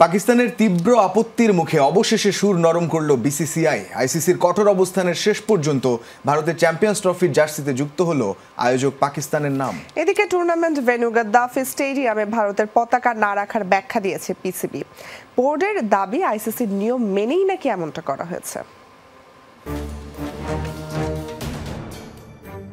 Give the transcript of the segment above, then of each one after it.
পাকিস্তানের তীব্র আপত্তির মুখে অবশেষে সুর নরম করল বিসিসিআই। আইসিসির কঠোর অবস্থানের শেষ পর্যন্ত ভারতের চ্যাম্পিয়ন্স ট্রফির জার্সিতে যুক্ত হলো আয়োজক পাকিস্তানের নাম। এদিকে টুর্নামেন্ট ভেন্যু গাদ্দাফি স্টেডিয়ামে ভারতের পতাকা না রাখার ব্যাখ্যা দিয়েছে পিসিবি। বোর্ডের দাবি আইসিসির নিয়ম মেনেই নাকি এমনটা করা হয়েছে।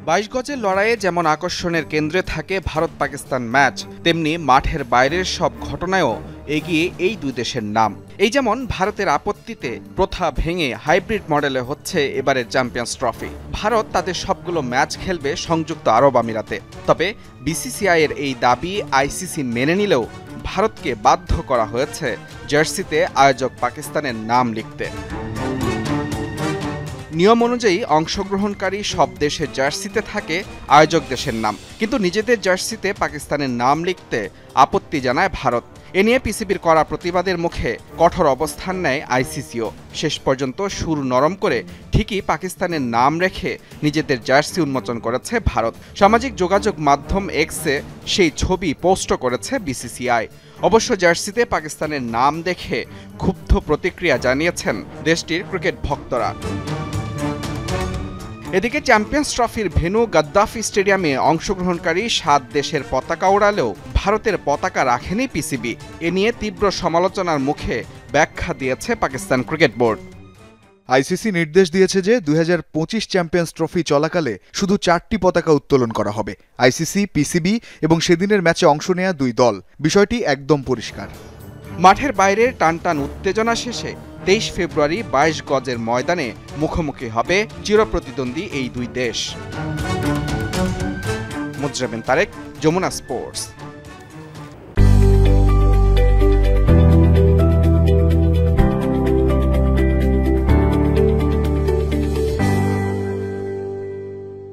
২২ গজের লড়াইয়ে যেমন আকর্ষণের কেন্দ্রে থাকে ভারত পাকিস্তান ম্যাচ, তেমনি মাঠের বাইরের সব ঘটনায়ও এগিয়ে এই দুই দেশের নাম। এই যেমন ভারতের আপত্তিতে প্রথা ভেঙে হাইব্রিড মডেলে হচ্ছে এবারের চ্যাম্পিয়ন্স ট্রফি। ভারত তাদের সবগুলো ম্যাচ খেলবে সংযুক্ত আরব আমিরাতে। তবে বিসিসিআই এর এই দাবি আইসিসি মেনে নিলেও ভারতকে বাধ্য করা হয়েছে জার্সিতে আয়োজক পাকিস্তানের নাম লিখতে। নিয়ম অনুযায়ী অংশগ্রহণকারী সব দেশের জার্সিতে থাকে আয়োজক দেশের নাম, কিন্তু নিজেদের জার্সিতে পাকিস্তানের নাম লিখতে আপত্তি জানায় ভারত। এ নিয়ে পিসিবির করা প্রতিবাদের মুখে কঠোর অবস্থান নেয় আইসিসিও। শেষ পর্যন্ত সুর নরম করে ঠিকই পাকিস্তানের নাম রেখে নিজেদের জার্সি উন্মোচন করেছে ভারত। সামাজিক যোগাযোগ মাধ্যম এক্সে সেই ছবি পোস্ট করেছে বিসিসিআই। অবশ্য জার্সিতে পাকিস্তানের নাম দেখে ক্ষুব্ধ প্রতিক্রিয়া জানিয়েছেন দেশটির ক্রিকেট ভক্তরা। এদিকে চ্যাম্পিয়ন্স ট্রফির ভেন্যু গাদ্দাফি স্টেডিয়ামে অংশগ্রহণকারী ৭ দেশের পতাকা ওড়ালেও ভারতের পতাকা রাখেনি পিসিবি। এ নিয়ে তীব্র সমালোচনার মুখে ব্যাখ্যা দিয়েছে পাকিস্তান ক্রিকেট বোর্ড। আইসিসি নির্দেশ দিয়েছে যে ২০২৫ চ্যাম্পিয়ন্স ট্রফি চলাকালে শুধু ৪টি পতাকা উত্তোলন করা হবে। আইসিসি, পিসিবি এবং সেদিনের ম্যাচে অংশ নেয়া ২ দল, বিষয়টি একদম পরিষ্কার। মাঠের বাইরের টানটান উত্তেজনা শেষে ২৩ ফেব্রুয়ারি ২২ গজের ময়দানে মুখোমুখি হবে চিরপ্রতিদ্বন্দ্বী এই দুই দেশ। মুজরাবিন তারেক, যমুনা স্পোর্টস।